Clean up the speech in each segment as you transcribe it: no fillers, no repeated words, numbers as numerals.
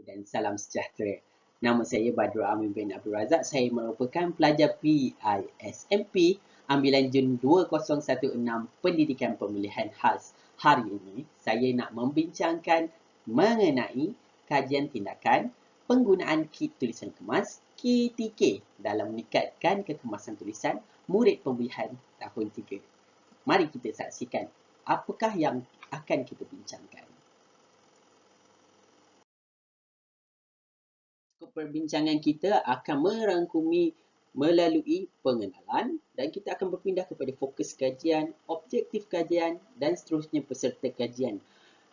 dan salam sejahtera. Nama saya Badrul Amin bin Abdul Razak. Saya merupakan pelajar PISMP ambilan Jun 2016 Pendidikan Pemulihan Khas. Hari ini saya nak membincangkan mengenai kajian tindakan penggunaan kit tulisan kemas KTK dalam meningkatkan kekemasan tulisan murid pemulihan tahun 3. Mari kita saksikan apakah yang akan kita bincangkan. Perbincangan kita akan merangkumi melalui pengenalan dan kita akan berpindah kepada fokus kajian, objektif kajian dan seterusnya peserta kajian.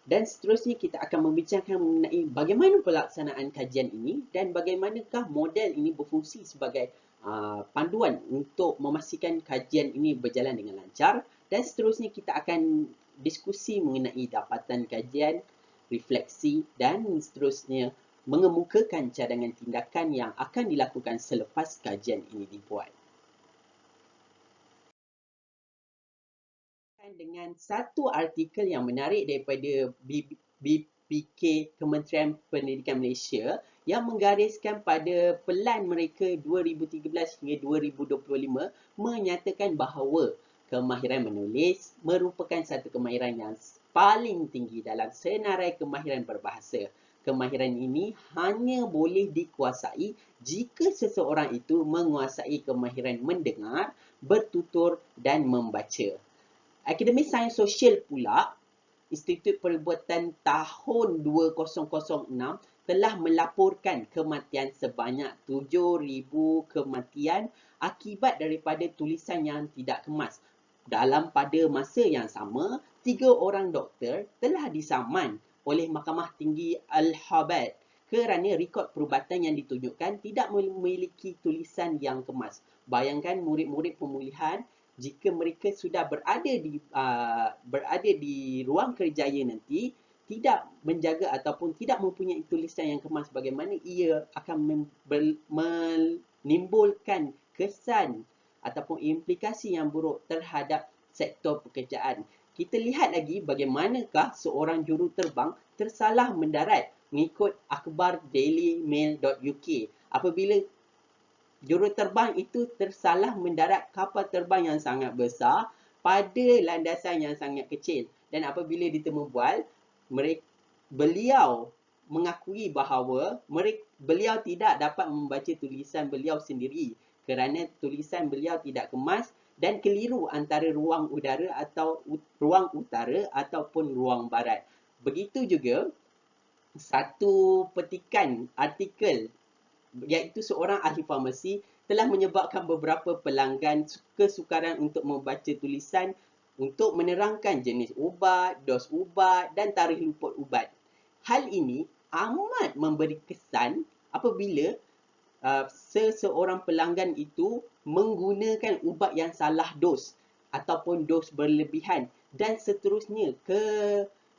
Dan seterusnya kita akan membincangkan mengenai bagaimana pelaksanaan kajian ini dan bagaimanakah model ini berfungsi sebagai panduan untuk memastikan kajian ini berjalan dengan lancar. Dan seterusnya kita akan diskusi mengenai dapatan kajian, refleksi dan seterusnya mengemukakan cadangan tindakan yang akan dilakukan selepas kajian ini dibuat. Dengan satu artikel yang menarik daripada BPK Kementerian Pendidikan Malaysia yang menggariskan pada pelan mereka 2013 hingga 2025 menyatakan bahawa kemahiran menulis merupakan satu kemahiran yang paling tinggi dalam senarai kemahiran berbahasa. Kemahiran ini hanya boleh dikuasai jika seseorang itu menguasai kemahiran mendengar, bertutur dan membaca. Akademi Sains Sosial pula, Institut Perubatan tahun 2006 telah melaporkan kematian sebanyak 7,000 kematian akibat daripada tulisan yang tidak kemas. Dalam pada masa yang sama, 3 orang doktor telah disaman oleh Mahkamah Tinggi Allahabad kerana rekod perubatan yang ditunjukkan tidak memiliki tulisan yang kemas. Bayangkan murid-murid pemulihan jika mereka sudah berada di ruang kerjaya nanti tidak menjaga ataupun tidak mempunyai tulisan yang kemas, bagaimana ia akan menimbulkan kesan ataupun implikasi yang buruk terhadap sektor pekerjaan. Kita lihat lagi bagaimanakah seorang juruterbang tersalah mendarat mengikut akhbar dailymail.uk apabila juruterbang itu tersalah mendarat kapal terbang yang sangat besar pada landasan yang sangat kecil. Dan apabila ditemubual, beliau mengakui bahawa beliau tidak dapat membaca tulisan beliau sendiri kerana tulisan beliau tidak kemas dan keliru antara ruang udara atau ruang utara ataupun ruang barat. Begitu juga satu petikan artikel iaitu seorang ahli farmasi telah menyebabkan beberapa pelanggan kesukaran untuk membaca tulisan untuk menerangkan jenis ubat, dos ubat dan tarikh luput ubat. Hal ini amat memberi kesan apabila seseorang pelanggan itu menggunakan ubat yang salah dos ataupun dos berlebihan dan seterusnya.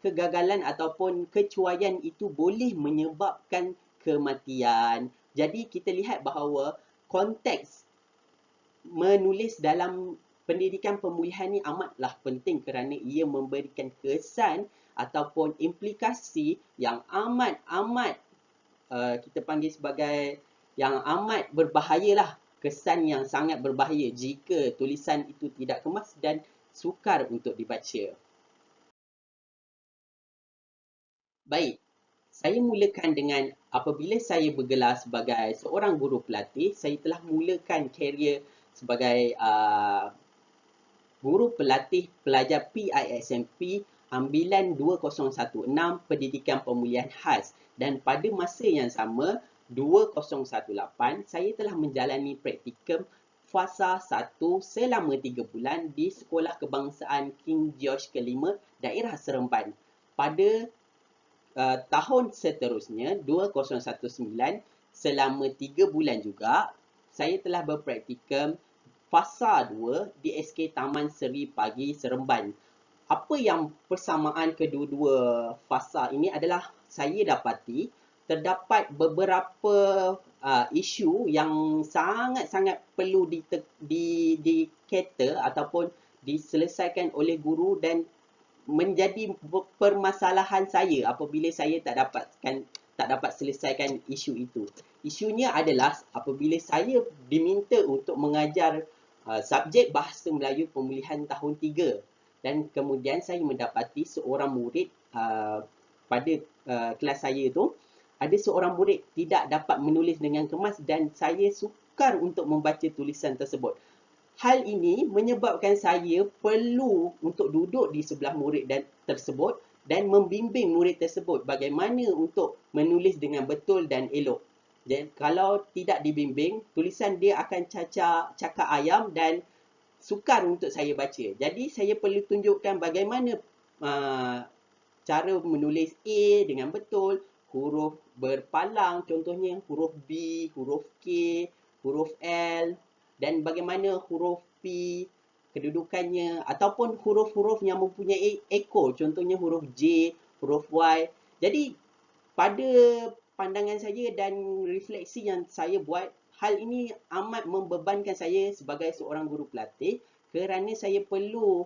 Kegagalan ataupun kecuaian itu boleh menyebabkan kematian. Jadi kita lihat bahawa konteks menulis dalam pendidikan pemulihan ni amatlah penting kerana ia memberikan kesan ataupun implikasi yang amat kita panggil sebagai yang amat berbahayalah, kesan yang sangat berbahaya jika tulisan itu tidak kemas dan sukar untuk dibaca. Baik, saya mulakan dengan apabila saya bergelar sebagai seorang guru pelatih, saya telah mulakan karier sebagai guru pelatih pelajar PISMP ambilan 2016 Pendidikan Pemulihan Khas, dan pada masa yang sama 2018 saya telah menjalani praktikum fasa 1 selama 3 bulan di Sekolah Kebangsaan King George ke-5 daerah Seremban. Pada tahun seterusnya 2019 selama 3 bulan juga saya telah berpraktikum fasa 2 di SK Taman Seri Pagi Seremban. Apa yang persamaan kedua-dua fasa ini adalah saya dapati terdapat beberapa isu yang sangat-sangat perlu di-cater ataupun diselesaikan oleh guru dan menjadi permasalahan saya apabila saya tak dapatkan tak dapat selesaikan isu itu. Isunya adalah apabila saya diminta untuk mengajar subjek Bahasa Melayu Pemulihan tahun 3 dan kemudian saya mendapati seorang murid pada kelas saya tu, ada seorang murid tidak dapat menulis dengan kemas dan saya sukar untuk membaca tulisan tersebut. Hal ini menyebabkan saya perlu untuk duduk di sebelah murid tersebut dan membimbing murid tersebut bagaimana untuk menulis dengan betul dan elok. Dan kalau tidak dibimbing, tulisan dia akan cakap ayam dan sukar untuk saya baca. Jadi saya perlu tunjukkan bagaimana cara menulis A dengan betul, huruf berpalang, contohnya huruf B, huruf K, huruf L, dan bagaimana huruf P, kedudukannya, ataupun huruf-huruf yang mempunyai ekor, contohnya huruf J, huruf Y. Jadi, pada pandangan saya dan refleksi yang saya buat, hal ini amat membebankan saya sebagai seorang guru pelatih kerana saya perlu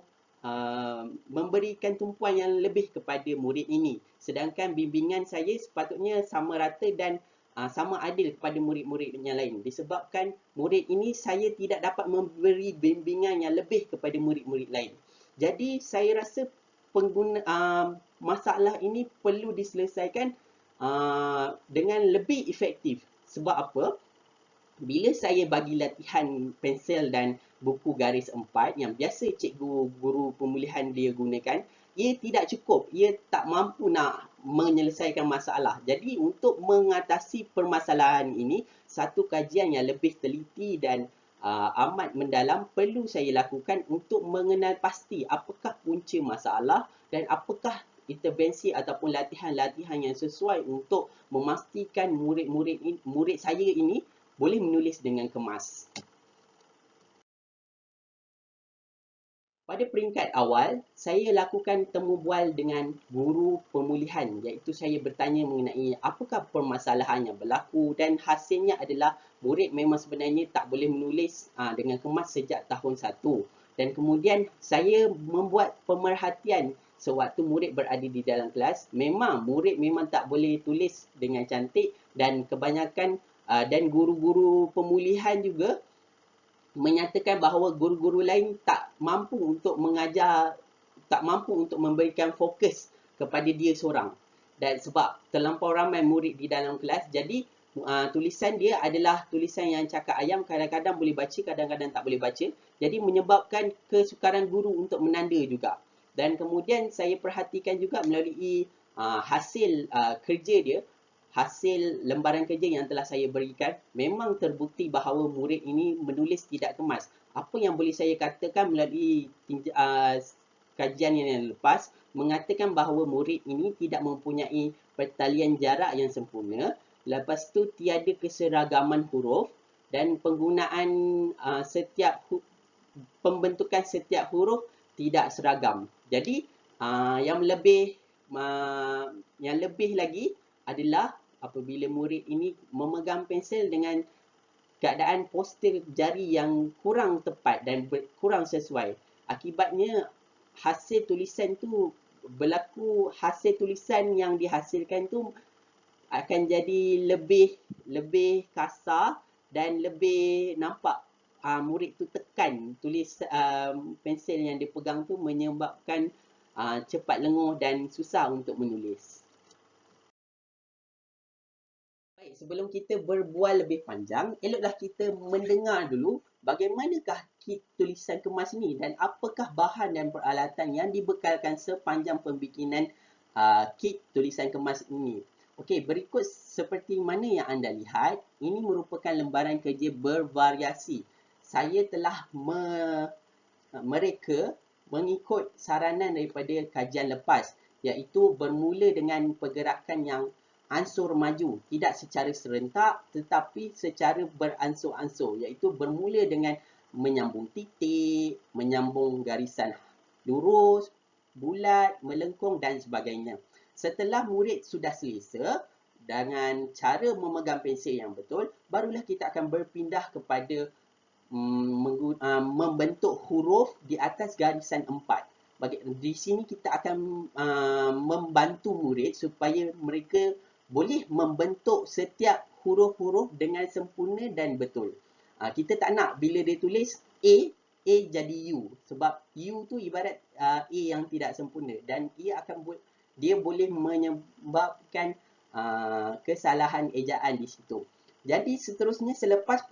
memberikan tumpuan yang lebih kepada murid ini. Sedangkan bimbingan saya sepatutnya sama rata dan sama adil kepada murid-murid yang lain. Disebabkan murid ini saya tidak dapat memberi bimbingan yang lebih kepada murid-murid lain. Jadi saya rasa masalah ini perlu diselesaikan dengan lebih efektif. Sebab apa? Bila saya bagi latihan pensel dan buku garis 4 yang biasa cikgu guru pemulihan dia gunakan, ia tidak cukup. Ia tak mampu nak menyelesaikan masalah. Jadi untuk mengatasi permasalahan ini, satu kajian yang lebih teliti dan amat mendalam perlu saya lakukan untuk mengenal pasti apakah punca masalah dan apakah intervensi ataupun latihan-latihan yang sesuai untuk memastikan murid saya ini boleh menulis dengan kemas. Pada peringkat awal, saya lakukan temu bual dengan guru pemulihan, iaitu saya bertanya mengenai apakah permasalahan yang berlaku dan hasilnya adalah murid memang sebenarnya tak boleh menulis dengan kemas sejak tahun 1. Dan kemudian saya membuat pemerhatian sewaktu murid berada di dalam kelas, memang murid memang tak boleh tulis dengan cantik dan kebanyakan dan guru-guru pemulihan juga menyatakan bahawa guru-guru lain tak mampu untuk mengajar, tak mampu untuk memberikan fokus kepada dia seorang. Dan sebab terlampau ramai murid di dalam kelas, jadi tulisan dia adalah tulisan yang cakap ayam, kadang-kadang boleh baca, kadang-kadang tak boleh baca. Jadi menyebabkan kesukaran guru untuk menanda juga. Dan kemudian saya perhatikan juga melalui hasil kerja dia, hasil lembaran kerja yang telah saya berikan, memang terbukti bahawa murid ini menulis tidak kemas. Apa yang boleh saya katakan melalui kajian yang lepas, mengatakan bahawa murid ini tidak mempunyai pertalian jarak yang sempurna, lepas tu tiada keseragaman huruf dan penggunaan pembentukan setiap huruf tidak seragam. Jadi yang lebih lagi adalah apabila murid ini memegang pensel dengan keadaan postur jari yang kurang tepat dan kurang sesuai. Akibatnya hasil tulisan yang dihasilkan tu akan jadi lebih kasar dan lebih nampak murid tu tekan tulis pensel yang dipegang tu, menyebabkan cepat lenguh dan susah untuk menulis. Baik, sebelum kita berbual lebih panjang, eloklah kita mendengar dulu bagaimanakah kit tulisan kemas ni dan apakah bahan dan peralatan yang dibekalkan sepanjang pembikinan kit tulisan kemas ini. Okey, berikut seperti mana yang anda lihat, ini merupakan lembaran kerja bervariasi. Saya telah mereka mengikut saranan daripada kajian lepas, iaitu bermula dengan pergerakan yang ansur maju, tidak secara serentak tetapi secara beransur-ansur, iaitu bermula dengan menyambung titik, menyambung garisan lurus, bulat, melengkung dan sebagainya. Setelah murid sudah selesa dengan cara memegang pensel yang betul, barulah kita akan berpindah kepada membentuk huruf di atas garisan 4. Di sini kita akan membantu murid supaya mereka boleh membentuk setiap huruf-huruf dengan sempurna dan betul. Kita tak nak bila dia tulis A jadi U. Sebab U tu ibarat A yang tidak sempurna. Dan dia boleh menyebabkan kesalahan ejaan di situ. Jadi seterusnya selepas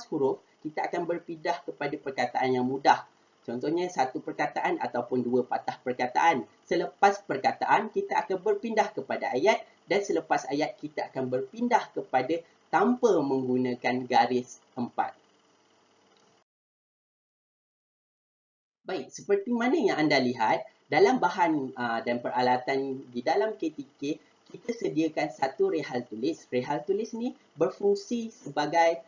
huruf, kita akan berpindah kepada perkataan yang mudah. Contohnya satu perkataan ataupun dua patah perkataan. Selepas perkataan, kita akan berpindah kepada ayat dan selepas ayat, kita akan berpindah kepada tanpa menggunakan garis 4. Baik, seperti mana yang anda lihat, dalam bahan dan peralatan di dalam KTK, kita sediakan satu rehal tulis. Rehal tulis ni berfungsi sebagai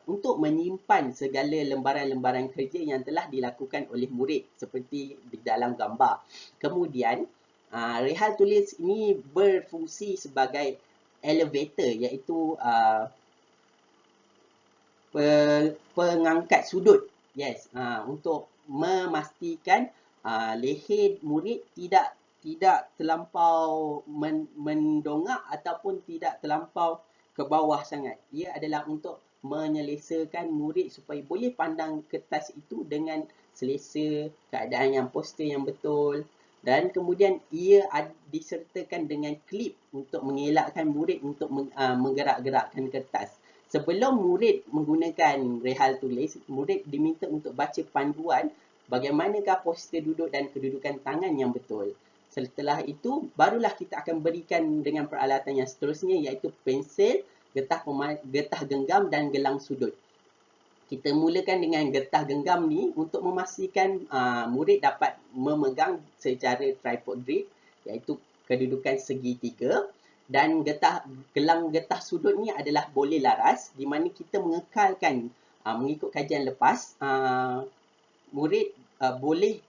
untuk menyimpan segala lembaran-lembaran kerja yang telah dilakukan oleh murid seperti di dalam gambar. Kemudian, rehal tulis ini berfungsi sebagai elevator iaitu pengangkat sudut. Yes, untuk memastikan leher murid tidak terlampau mendongak ataupun tidak terlampau ke bawah sangat. Ia adalah untuk menyelesakan murid supaya boleh pandang kertas itu dengan selesa, keadaan yang postur yang betul. Dan kemudian ia disertakan dengan klip untuk mengelakkan murid untuk menggerak-gerakkan kertas. Sebelum murid menggunakan rehal tulis, murid diminta untuk baca panduan bagaimanakah postur duduk dan kedudukan tangan yang betul. Setelah itu, barulah kita akan berikan dengan peralatan yang seterusnya iaitu pensel, getah genggam dan gelang sudut. Kita mulakan dengan getah genggam ni untuk memastikan murid dapat memegang secara tripod grip iaitu kedudukan segitiga. Dan gelang getah sudut ni adalah boleh laras di mana kita mengekalkan mengikut kajian lepas murid boleh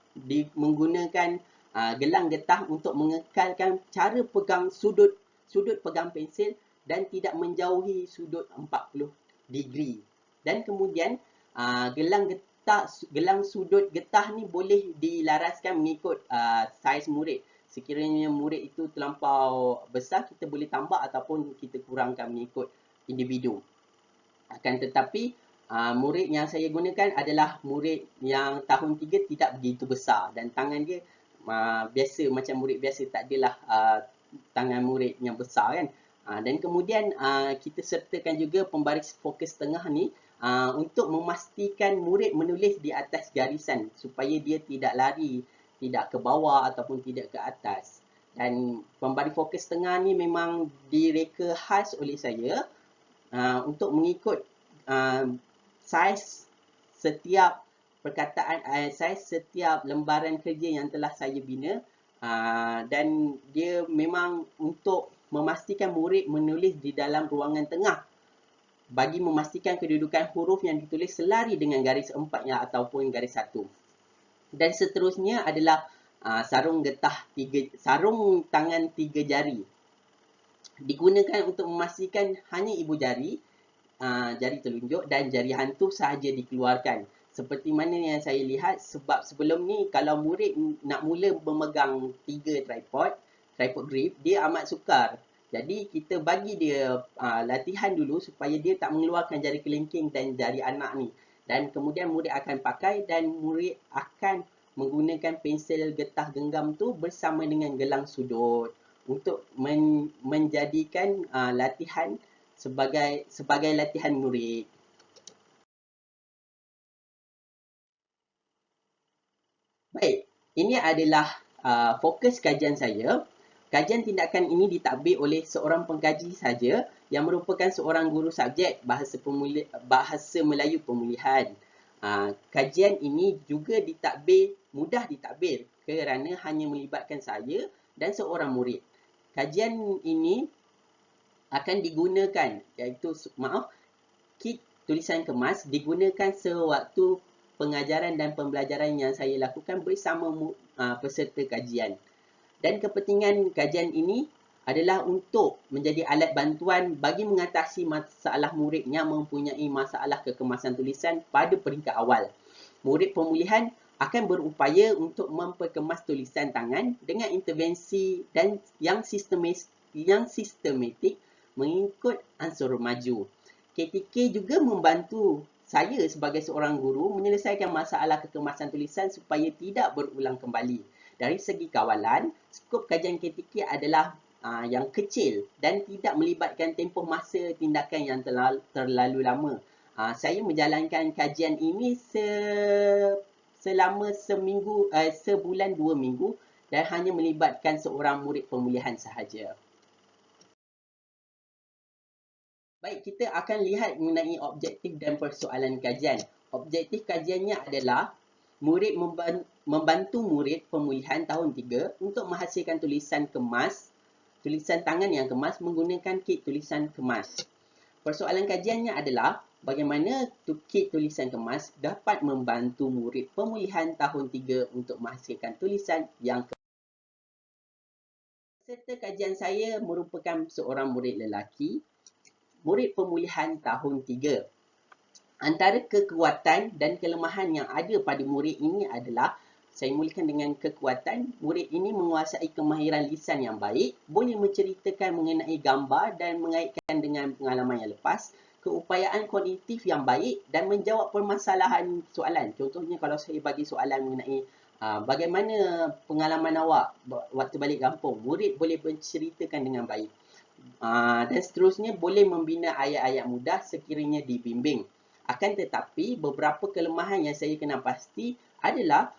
menggunakan gelang getah untuk mengekalkan cara pegang sudut pegang pensel dan tidak menjauhi sudut 40 degree. Dan kemudian gelang sudut getah ni boleh dilaraskan mengikut saiz murid. Sekiranya murid itu terlampau besar, kita boleh tambah ataupun kita kurangkan mengikut individu. Akan tetapi, murid yang saya gunakan adalah murid yang tahun 3 tidak begitu besar dan tangan dia biasa macam murid biasa, tak adalah tangan murid yang besar kan. Dan kemudian kita sertakan juga pembaris fokus tengah ni untuk memastikan murid menulis di atas garisan supaya dia tidak lari, tidak ke bawah ataupun tidak ke atas. Dan pembaris fokus tengah ni memang direka khas oleh saya untuk mengikut saiz setiap perkataan, saiz setiap lembaran kerja yang telah saya bina. Dan dia memang untuk memastikan murid menulis di dalam ruangan tengah bagi memastikan kedudukan huruf yang ditulis selari dengan garis 4 ataupun garis 1. Dan seterusnya adalah sarung tangan 3 jari. Digunakan untuk memastikan hanya ibu jari, jari telunjuk dan jari hantu sahaja dikeluarkan. Seperti mana yang saya lihat, sebab sebelum ni kalau murid nak mula memegang 3 tripod grip, dia amat sukar. Jadi kita bagi dia latihan dulu supaya dia tak mengeluarkan jari kelingking dan jari anak ni. Dan kemudian murid akan pakai dan murid akan menggunakan pensel getah genggam tu bersama dengan gelang sudut untuk menjadikan latihan sebagai latihan murid. Baik, ini adalah fokus kajian saya. Kajian tindakan ini ditadbir oleh seorang pengkaji saja yang merupakan seorang guru subjek bahasa Melayu pemulihan. Kajian ini juga mudah ditadbir kerana hanya melibatkan saya dan seorang murid. Kajian ini akan digunakan kit tulisan kemas digunakan sewaktu pengajaran dan pembelajaran yang saya lakukan bersama peserta kajian. Dan kepentingan kajian ini adalah untuk menjadi alat bantuan bagi mengatasi masalah murid yang mempunyai masalah kekemasan tulisan pada peringkat awal. Murid pemulihan akan berupaya untuk memperkemas tulisan tangan dengan intervensi dan yang yang sistematik mengikut unsur maju. KTK juga membantu saya sebagai seorang guru menyelesaikan masalah kekemasan tulisan supaya tidak berulang kembali. Dari segi kawalan, skop kajian KTK adalah yang kecil dan tidak melibatkan tempoh masa tindakan yang terlalu lama. Saya menjalankan kajian ini selama sebulan 2 minggu dan hanya melibatkan seorang murid pemulihan sahaja. Baik, kita akan lihat mengenai objektif dan persoalan kajian. Objektif kajiannya adalah membantu murid pemulihan tahun 3 untuk menghasilkan tulisan kemas, tulisan tangan yang kemas menggunakan kit tulisan kemas. Persoalan kajiannya adalah bagaimana kit tulisan kemas dapat membantu murid pemulihan tahun 3 untuk menghasilkan tulisan yang kemas. Peserta kajian saya merupakan seorang murid lelaki, murid pemulihan tahun 3. Antara kekuatan dan kelemahan yang ada pada murid ini adalah, saya mulakan dengan kekuatan, murid ini menguasai kemahiran lisan yang baik, boleh menceritakan mengenai gambar dan mengaitkan dengan pengalaman yang lepas, keupayaan kognitif yang baik dan menjawab permasalahan soalan. Contohnya kalau saya bagi soalan mengenai bagaimana pengalaman awak waktu balik kampung, murid boleh menceritakan dengan baik. Dan seterusnya boleh membina ayat-ayat mudah sekiranya dibimbing. Akan tetapi beberapa kelemahan yang saya kenal pasti adalah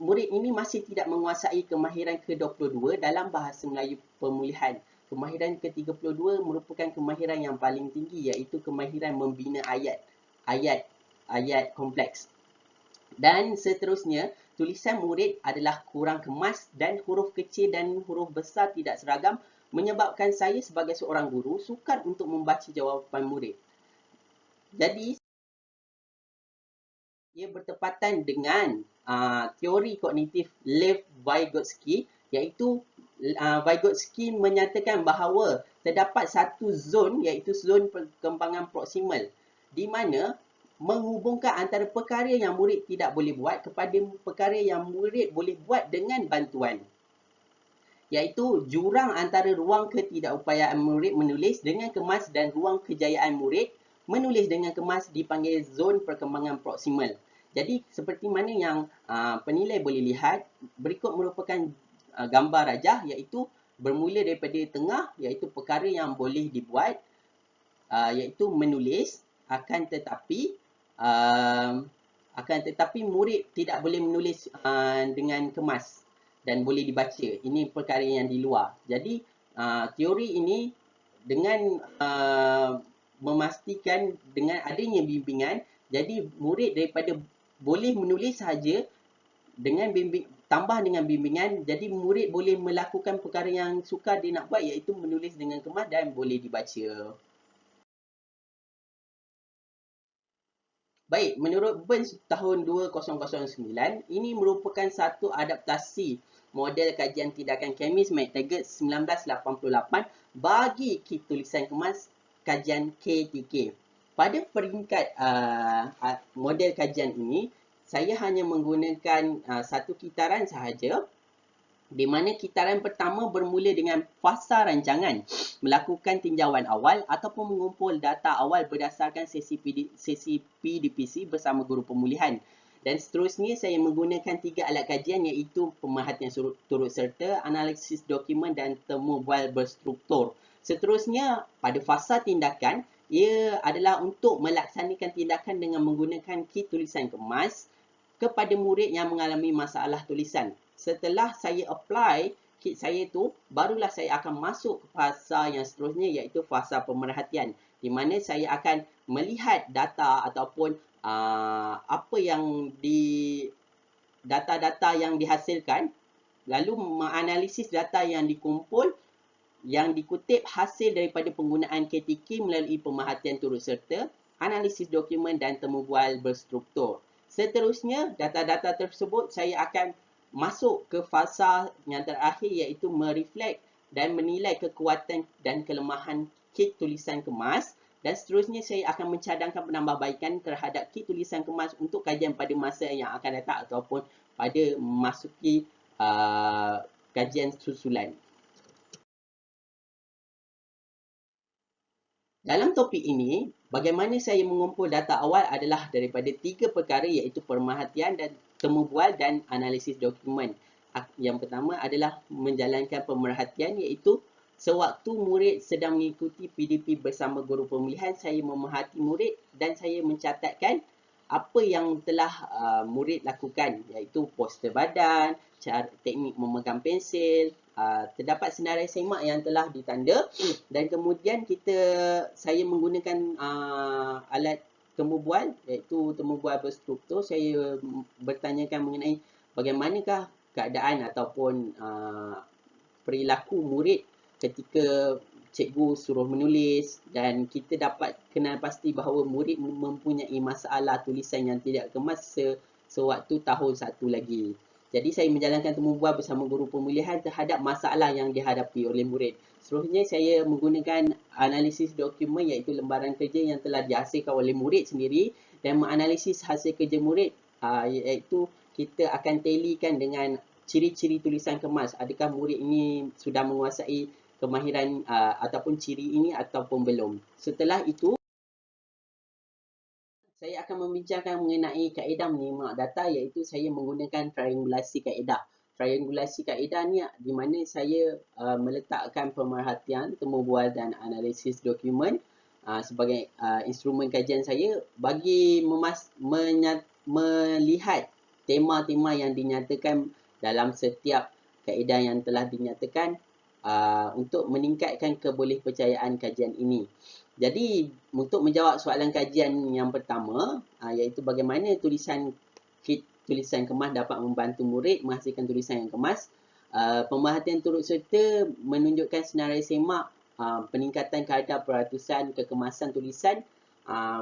murid ini masih tidak menguasai kemahiran ke-22 dalam bahasa Melayu pemulihan. Kemahiran ke-32 merupakan kemahiran yang paling tinggi, iaitu kemahiran membina ayat kompleks. Dan seterusnya, tulisan murid adalah kurang kemas dan huruf kecil dan huruf besar tidak seragam, menyebabkan saya sebagai seorang guru sukar untuk membaca jawapan murid. Jadi, ia bertepatan dengan teori kognitif Lev Vygotsky, iaitu Vygotsky menyatakan bahawa terdapat satu zon, iaitu zon perkembangan proksimal, di mana menghubungkan antara perkara yang murid tidak boleh buat kepada perkara yang murid boleh buat dengan bantuan, iaitu jurang antara ruang ketidakupayaan murid menulis dengan kemas dan ruang kejayaan murid menulis dengan kemas dipanggil zon perkembangan proksimal. Jadi seperti mana yang penilai boleh lihat, berikut merupakan gambar rajah, iaitu bermula daripada tengah, iaitu perkara yang boleh dibuat, iaitu menulis, akan tetapi murid tidak boleh menulis dengan kemas dan boleh dibaca. Ini perkara yang di luar. Jadi teori ini dengan memastikan dengan adanya bimbingan, jadi murid daripada boleh menulis sahaja dengan tambah dengan bimbingan, jadi murid boleh melakukan perkara yang sukar dia nak buat, iaitu menulis dengan kemas dan boleh dibaca. Baik, menurut Burns tahun 2009, ini merupakan satu adaptasi model kajian tindakan kemis McTaggart 1988 bagi kit tulisan kemas kajian KTK. Pada peringkat model kajian ini, saya hanya menggunakan satu kitaran sahaja, di mana kitaran pertama bermula dengan fasa rancangan, melakukan tinjauan awal ataupun mengumpul data awal berdasarkan sesi PDPC bersama guru pemulihan. Dan seterusnya saya menggunakan 3 alat kajian, iaitu pemerhatian turut serta, analisis dokumen dan temu bual berstruktur. Seterusnya pada fasa tindakan, ia adalah untuk melaksanakan tindakan dengan menggunakan kit tulisan kemas kepada murid yang mengalami masalah tulisan. Setelah saya apply kit saya tu, barulah saya akan masuk ke fasa yang seterusnya, iaitu fasa pemerhatian, di mana saya akan melihat data ataupun apa yang data-data yang dihasilkan, lalu menganalisis data yang dikumpul, yang dikutip hasil daripada penggunaan KTK melalui pemerhatian turut serta, analisis dokumen dan temu bual berstruktur. Seterusnya, data-data tersebut saya akan masuk ke fasa yang terakhir, iaitu mereflect dan menilai kekuatan dan kelemahan kit tulisan kemas, dan seterusnya saya akan mencadangkan penambahbaikan terhadap kit tulisan kemas untuk kajian pada masa yang akan datang ataupun pada memasuki kajian susulan. Dalam topik ini, bagaimana saya mengumpul data awal adalah daripada 3 perkara iaitu pemerhatian dan temu bual dan analisis dokumen. Yang pertama adalah menjalankan pemerhatian iaitu sewaktu murid sedang mengikuti PDP bersama guru pemilihan, saya memerhati murid dan saya mencatatkan apa yang telah murid lakukan iaitu poster badan, cara teknik memegang pensil, terdapat senarai semak yang telah ditanda dan kemudian saya menggunakan alat temu bual iaitu temu bual berstruktur. Saya bertanyakan mengenai bagaimanakah keadaan ataupun perilaku murid ketika cikgu suruh menulis dan kita dapat kenal pasti bahawa murid mempunyai masalah tulisan yang tidak kemas sewaktu tahun 1 lagi. Jadi saya menjalankan temu bual bersama guru pemilihan terhadap masalah yang dihadapi oleh murid. Seterusnya saya menggunakan analisis dokumen iaitu lembaran kerja yang telah dihasilkan oleh murid sendiri dan menganalisis hasil kerja murid iaitu kita akan tallykan dengan ciri-ciri tulisan kemas. Adakah murid ini sudah menguasai kemahiran ataupun ciri ini ataupun belum. Setelah itu, saya akan membincangkan mengenai kaedah menyimak data iaitu saya menggunakan triangulasi kaedah. Triangulasi kaedah ni di mana saya meletakkan pemerhatian, temu bual dan analisis dokumen sebagai instrumen kajian saya bagi melihat tema-tema yang dinyatakan dalam setiap kaedah yang telah dinyatakan untuk meningkatkan kebolehpercayaan kajian ini. Jadi, untuk menjawab soalan kajian yang pertama, iaitu bagaimana tulisan kemas dapat membantu murid menghasilkan tulisan yang kemas. Pemerhatian turut serta menunjukkan senarai semak peningkatan kadar peratusan kekemasan tulisan,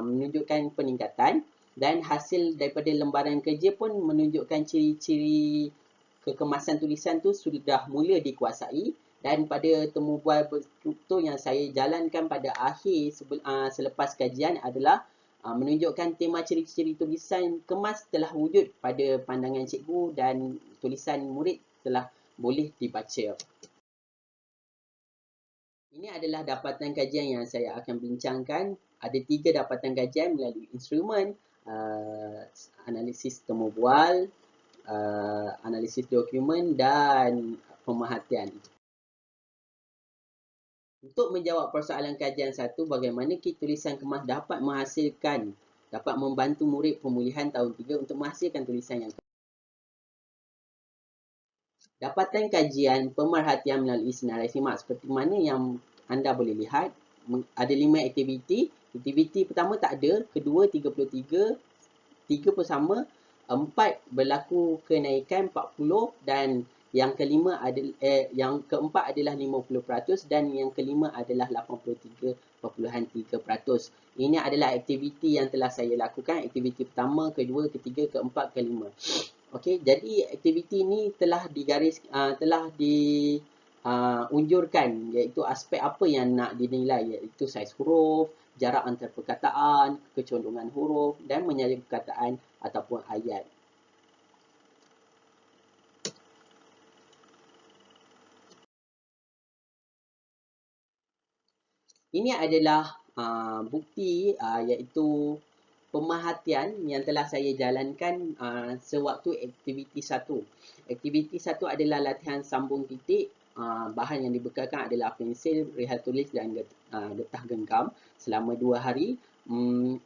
menunjukkan peningkatan dan hasil daripada lembaran kerja pun menunjukkan ciri-ciri kekemasan tulisan tu sudah mula dikuasai. Dan pada temu bual berstruktur yang saya jalankan pada akhir selepas kajian adalah menunjukkan tema ciri-ciri tulisan kemas telah wujud pada pandangan cikgu dan tulisan murid telah boleh dibaca. Ini adalah dapatan kajian yang saya akan bincangkan. Ada 3 dapatan kajian melalui instrumen, analisis temu bual, analisis dokumen dan pemerhatian. Untuk menjawab persoalan kajian 1, bagaimana tulisan kemas dapat membantu murid pemulihan tahun 3 untuk menghasilkan tulisan yang kemas. Dapatan kajian pemerhatian melalui senarai semak seperti mana yang anda boleh lihat, ada 5 aktiviti. Aktiviti pertama tak ada, kedua 33, 3 pun sama, 4 berlaku kenaikan 40 dan yang keempat adalah 50% dan yang kelima adalah 83.3%. Ini adalah aktiviti yang telah saya lakukan, aktiviti pertama, kedua, ketiga, keempat, kelima. Okey, jadi aktiviti ini telah diunjurkan iaitu aspek apa yang nak dinilai iaitu saiz huruf, jarak antar perkataan, kecondongan huruf dan menyalin perkataan ataupun ayat. Ini adalah bukti iaitu pemerhatian yang telah saya jalankan sewaktu aktiviti 1. Aktiviti 1 adalah latihan sambung titik. Bahan yang dibekalkan adalah pensil, rehat tulis dan getah genggam selama 2 hari.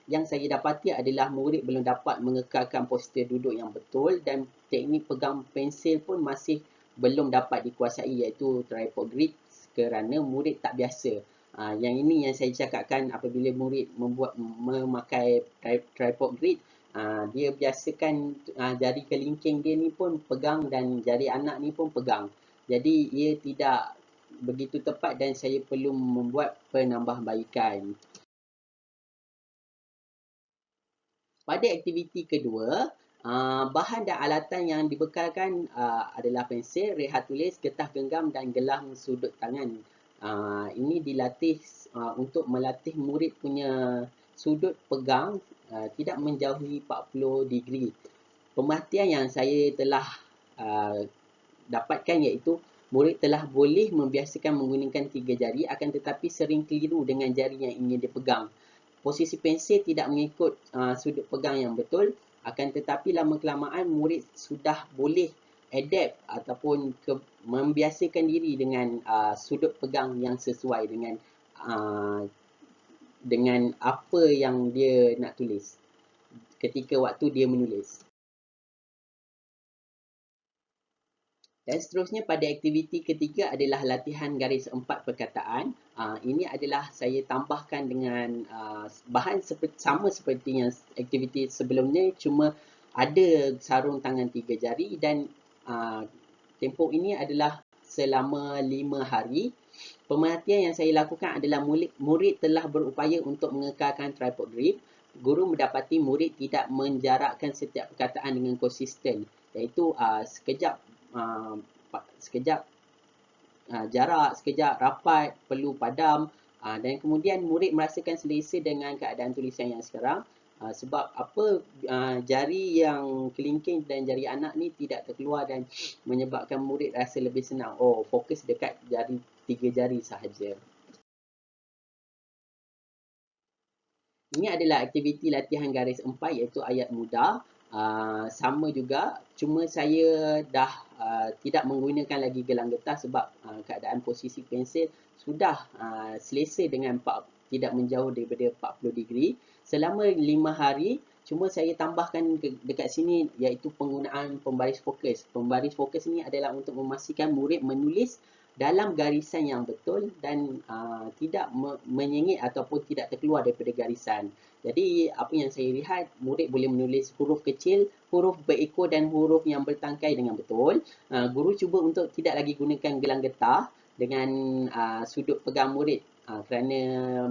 Yang saya dapati adalah murid belum dapat mengekalkan postur duduk yang betul dan teknik pegang pensil pun masih belum dapat dikuasai iaitu tripod grip kerana murid tak biasa. Yang ini yang saya cakapkan apabila murid memakai tripod grip, dia biasakan jari kelingking dia ni pun pegang dan jari anak ni pun pegang. Jadi ia tidak begitu tepat dan saya perlu membuat penambahbaikan. Pada aktiviti kedua, bahan dan alatan yang dibekalkan adalah pensil, rehat tulis, getah genggam dan gelang sudut tangan. Ini dilatih untuk melatih murid punya sudut pegang tidak menjauhi 40 degree. Pemerhatian yang saya telah dapatkan iaitu murid telah boleh membiasakan menggunakan 3 jari akan tetapi sering keliru dengan jari yang ingin dipegang. Posisi pensil tidak mengikut sudut pegang yang betul, akan tetapi lama-kelamaan murid sudah boleh adapt ataupun membiasakan diri dengan sudut pegang yang sesuai uh, dengan apa yang dia nak tulis ketika waktu dia menulis. Dan seterusnya pada aktiviti ketiga adalah latihan garis 4 perkataan. Ini adalah saya tambahkan dengan bahan sama seperti yang aktiviti sebelumnya, cuma ada sarung tangan 3 jari dan tempoh ini adalah selama 5 hari. Pemerhatian yang saya lakukan adalah murid telah berupaya untuk mengekalkan tripod grip. Guru mendapati murid tidak menjarakkan setiap perkataan dengan konsisten, iaitu sekejap jarak, sekejap rapat, perlu padam, dan kemudian murid merasakan selesa dengan keadaan tulisan yang sekarang. Sebab apa jari yang kelingking dan jari anak ni tidak terkeluar dan menyebabkan murid rasa lebih senang. Oh, fokus dekat jari 3 jari sahaja. Ini adalah aktiviti latihan garis 4 iaitu ayat mudah. Sama juga, cuma saya dah tidak menggunakan lagi gelang getah sebab keadaan posisi pensil sudah selesa dengan tidak menjauh daripada 40 degree. Selama 5 hari, cuma saya tambahkan dekat sini iaitu penggunaan pembaris fokus. Pembaris fokus ni adalah untuk memastikan murid menulis dalam garisan yang betul dan tidak menyengit ataupun tidak terkeluar daripada garisan. Jadi apa yang saya lihat, murid boleh menulis huruf kecil, huruf berekor dan huruf yang bertangkai dengan betul. Guru cuba untuk tidak lagi gunakan gelang getah dengan sudut pegang murid kerana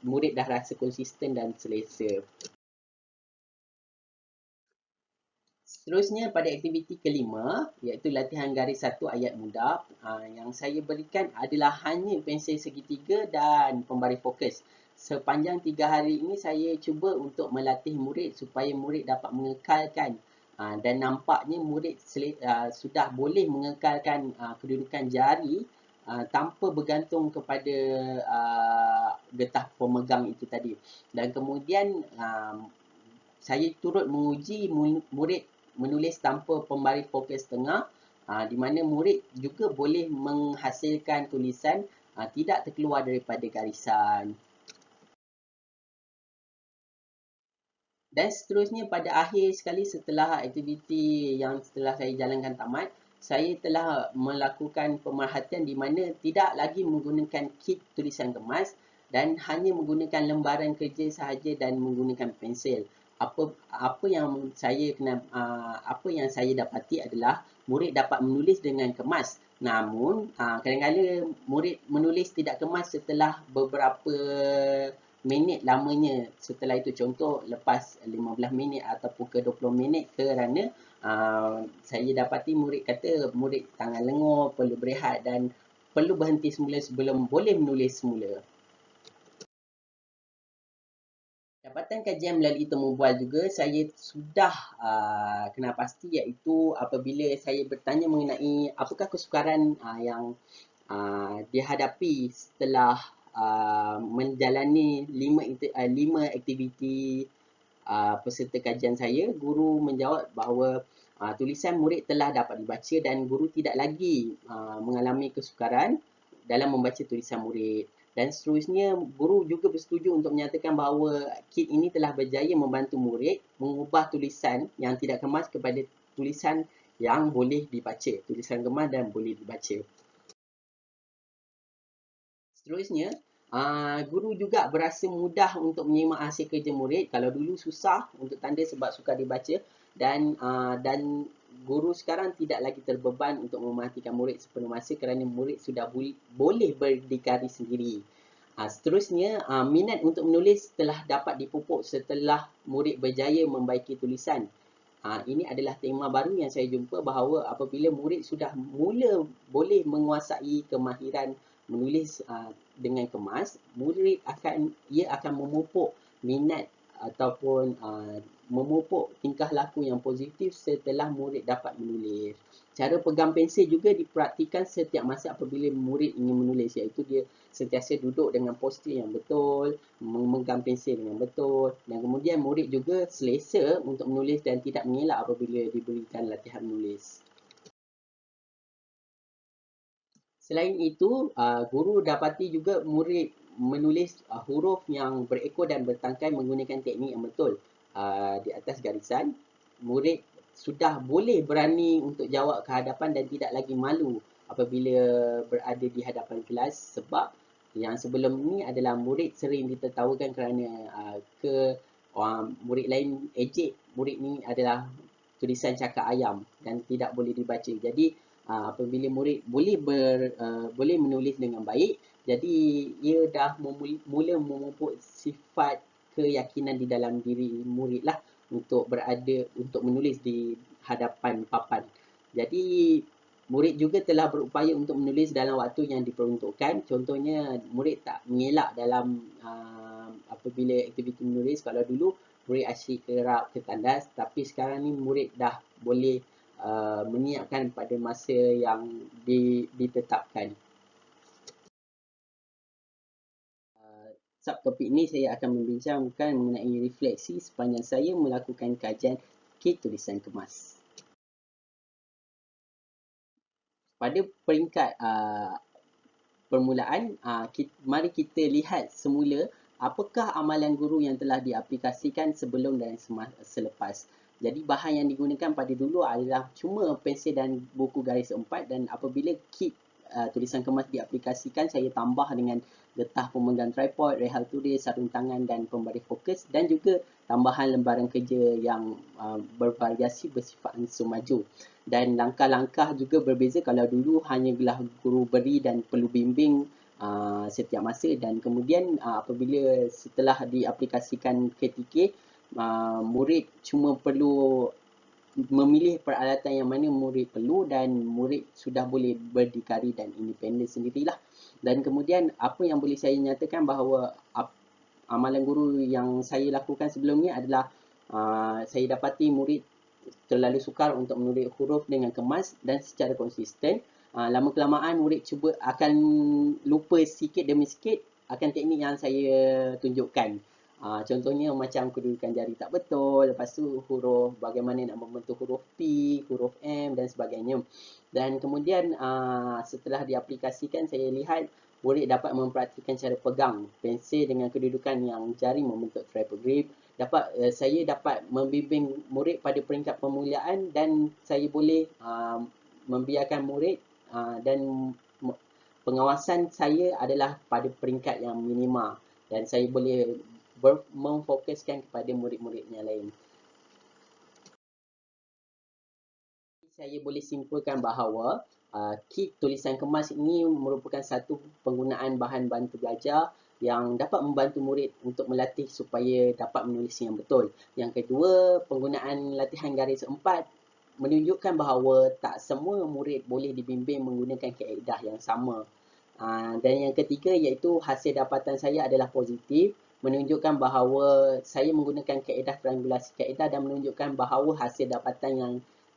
murid dah rasa konsisten dan selesa. Seterusnya pada aktiviti kelima, iaitu latihan garis 1 ayat mudah, yang saya berikan adalah hanya pensil segitiga dan pembaris fokus. Sepanjang 3 hari ini saya cuba untuk melatih murid supaya murid dapat mengekalkan dan nampaknya murid sudah boleh mengekalkan kedudukan jari tanpa bergantung kepada getah pemegang itu tadi. Dan kemudian saya turut menguji murid menulis tanpa pembaris fokus tengah, di mana murid juga boleh menghasilkan tulisan tidak terkeluar daripada garisan. Dan seterusnya pada akhir sekali setelah aktiviti yang setelah saya jalankan tamat, saya telah melakukan pemerhatian di mana tidak lagi menggunakan kit tulisan kemas dan hanya menggunakan lembaran kerja sahaja dan menggunakan pensil. Apa yang saya dapati adalah murid dapat menulis dengan kemas. Namun kadang-kadang murid menulis tidak kemas setelah beberapa minit lamanya. Setelah itu, contoh lepas 15 minit ataupun ke 20 minit, kerana saya dapati murid kata murid tangan lengur, perlu berehat dan perlu berhenti semula sebelum boleh menulis semula. Dapatan kajian melalui temu bual juga saya sudah kenal pasti, iaitu apabila saya bertanya mengenai apakah kesukaran yang dihadapi setelah menjalani 5 aktiviti peserta kajian saya, guru menjawab bahawa tulisan murid telah dapat dibaca dan guru tidak lagi mengalami kesukaran dalam membaca tulisan murid. Dan seterusnya, guru juga bersetuju untuk menyatakan bahawa kit ini telah berjaya membantu murid mengubah tulisan yang tidak kemas kepada tulisan yang boleh dibaca, tulisan kemas dan boleh dibaca. Seterusnya, guru juga berasa mudah untuk menyimak hasil kerja murid. Kalau dulu susah untuk tanda sebab sukar dibaca, dan guru sekarang tidak lagi terbeban untuk memerhatikan murid sepenuh masa kerana murid sudah boleh berdikari sendiri. Seterusnya, minat untuk menulis telah dapat dipupuk setelah murid berjaya membaiki tulisan. Ini adalah tema baru yang saya jumpa, bahawa apabila murid sudah mula boleh menguasai kemahiran menulis dengan kemas, murid akan memupuk minat ataupun memupuk tingkah laku yang positif setelah murid dapat menulis. Cara pegang pensel juga dipraktikan setiap masa apabila murid ingin menulis, iaitu dia sentiasa duduk dengan postur yang betul, memegang pensel dengan betul, dan kemudian murid juga selesa untuk menulis dan tidak mengelak apabila diberikan latihan menulis. Selain itu, guru dapati juga murid menulis huruf yang berekor dan bertangkai menggunakan teknik yang betul. Di atas garisan, murid sudah boleh berani untuk jawab ke hadapan dan tidak lagi malu apabila berada di hadapan kelas, sebab yang sebelum ini adalah murid sering ditertawakan kerana murid lain ejek murid ni adalah tulisan cakap ayam dan tidak boleh dibaca. Jadi apabila murid boleh menulis dengan baik, jadi ia dah mula memupuk sifat keyakinan di dalam diri murid lah untuk menulis di hadapan papan. Jadi murid juga telah berupaya untuk menulis dalam waktu yang diperuntukkan. Contohnya murid tak mengelak dalam apabila aktiviti menulis. Kalau dulu murid asyik kerap ke tandas, tapi sekarang ni murid dah boleh menyiapkan pada masa yang ditetapkan. Subtopik ini saya akan membincangkan mengenai refleksi sepanjang saya melakukan kajian kit tulisan kemas. Pada peringkat permulaan, mari kita lihat semula apakah amalan guru yang telah diaplikasikan sebelum dan selepas. Jadi bahan yang digunakan pada dulu adalah cuma pensel dan buku garis 4, dan apabila kit tulisan kemas diaplikasikan, saya tambah dengan getah pemegang tripod, rehal tulis, sarung tangan dan pembaris fokus, dan juga tambahan lembaran kerja yang bervariasi bersifat ansur maju. Dan langkah-langkah juga berbeza. Kalau dulu hanya guru beri dan perlu bimbing setiap masa, dan kemudian apabila setelah diaplikasikan KTK, murid cuma perlu memilih peralatan yang mana murid perlu dan murid sudah boleh berdikari dan independen sendirilah. Dan kemudian apa yang boleh saya nyatakan bahawa amalan guru yang saya lakukan sebelum ni adalah saya dapati murid terlalu sukar untuk menulis huruf dengan kemas dan secara konsisten. Lama kelamaan murid cuba akan lupa sikit demi sikit akan teknik yang saya tunjukkan. Contohnya macam kedudukan jari tak betul, lepas tu huruf, bagaimana nak membentuk huruf P, huruf M dan sebagainya. Dan kemudian setelah diaplikasikan, saya lihat murid dapat mempraktikkan cara pegang pensel dengan kedudukan yang jari membentuk triple grip. Saya dapat membimbing murid pada peringkat permulaan, dan saya boleh membiarkan murid dan pengawasan saya adalah pada peringkat yang minima, dan saya boleh memfokuskan kepada murid-murid yang lain. Saya boleh simpulkan bahawa kit tulisan kemas ini merupakan satu penggunaan bahan bantu belajar yang dapat membantu murid untuk melatih supaya dapat menulis yang betul. Yang kedua, penggunaan latihan garis 4 menunjukkan bahawa tak semua murid boleh dibimbing menggunakan kaedah yang sama. Dan yang ketiga, iaitu hasil dapatan saya adalah positif, menunjukkan bahawa saya menggunakan kaedah triangulasi kaedah dan menunjukkan bahawa hasil dapatan yang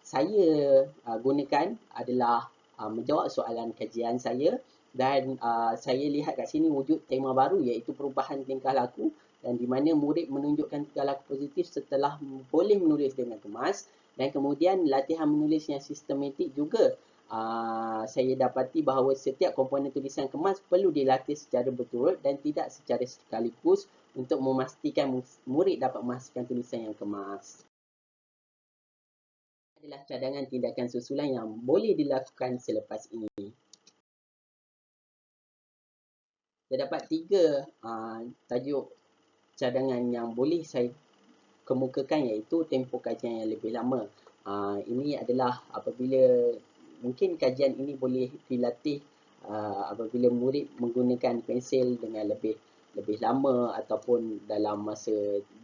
saya gunakan adalah menjawab soalan kajian saya, dan saya lihat kat sini wujud tema baru iaitu perubahan tingkah laku, dan di mana murid menunjukkan tingkah laku positif setelah boleh menulis dengan kemas, dan kemudian latihan menulis yang sistematik juga. Saya dapati bahawa setiap komponen tulisan kemas perlu dilatih secara berturut dan tidak secara sekaligus untuk memastikan murid dapat menghasilkan tulisan yang kemas. Adalah cadangan tindakan susulan yang boleh dilakukan selepas ini. Terdapat 3 tajuk cadangan yang boleh saya kemukakan, iaitu tempoh kajian yang lebih lama. Ini adalah apabila mungkin kajian ini boleh dilatih apabila murid menggunakan pensel dengan lebih lama ataupun dalam masa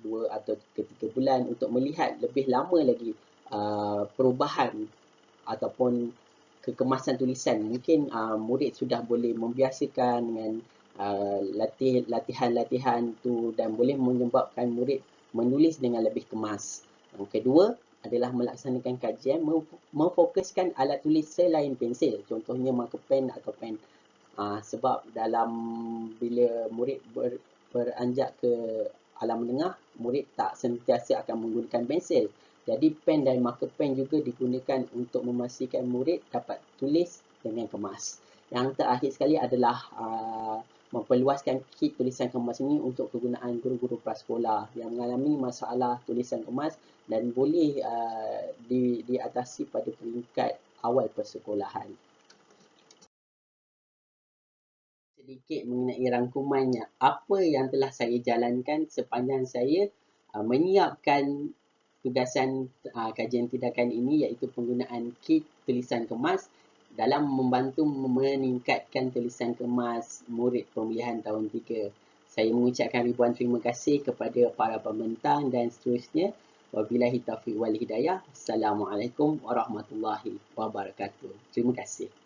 2 atau 3 bulan untuk melihat lebih lama lagi perubahan ataupun kekemasan tulisan. Mungkin murid sudah boleh membiasakan dengan latihan-latihan tu, dan boleh menyebabkan murid menulis dengan lebih kemas. Yang kedua adalah melaksanakan kajian, memfokuskan alat tulis selain pensil, contohnya marker pen atau pen. Sebab dalam bila murid beranjak ke alam menengah, murid tak sentiasa akan menggunakan pensil. Jadi pen dan marker pen juga digunakan untuk memastikan murid dapat tulis dengan kemas. Yang terakhir sekali adalah memperluaskan kit tulisan kemas ini untuk kegunaan guru-guru prasekolah yang mengalami masalah tulisan kemas dan boleh diatasi pada peringkat awal persekolahan. Sedikit mengenai rangkumannya, apa yang telah saya jalankan sepanjang saya menyiapkan tugasan kajian tindakan ini, iaitu penggunaan kit tulisan kemas dalam membantu meningkatkan tulisan kemas murid pemilihan tahun 3. Saya mengucapkan ribuan terima kasih kepada para pembentang dan seterusnya. Wabillahi taufiq wal hidayah. Assalamualaikum warahmatullahi wabarakatuh. Terima kasih.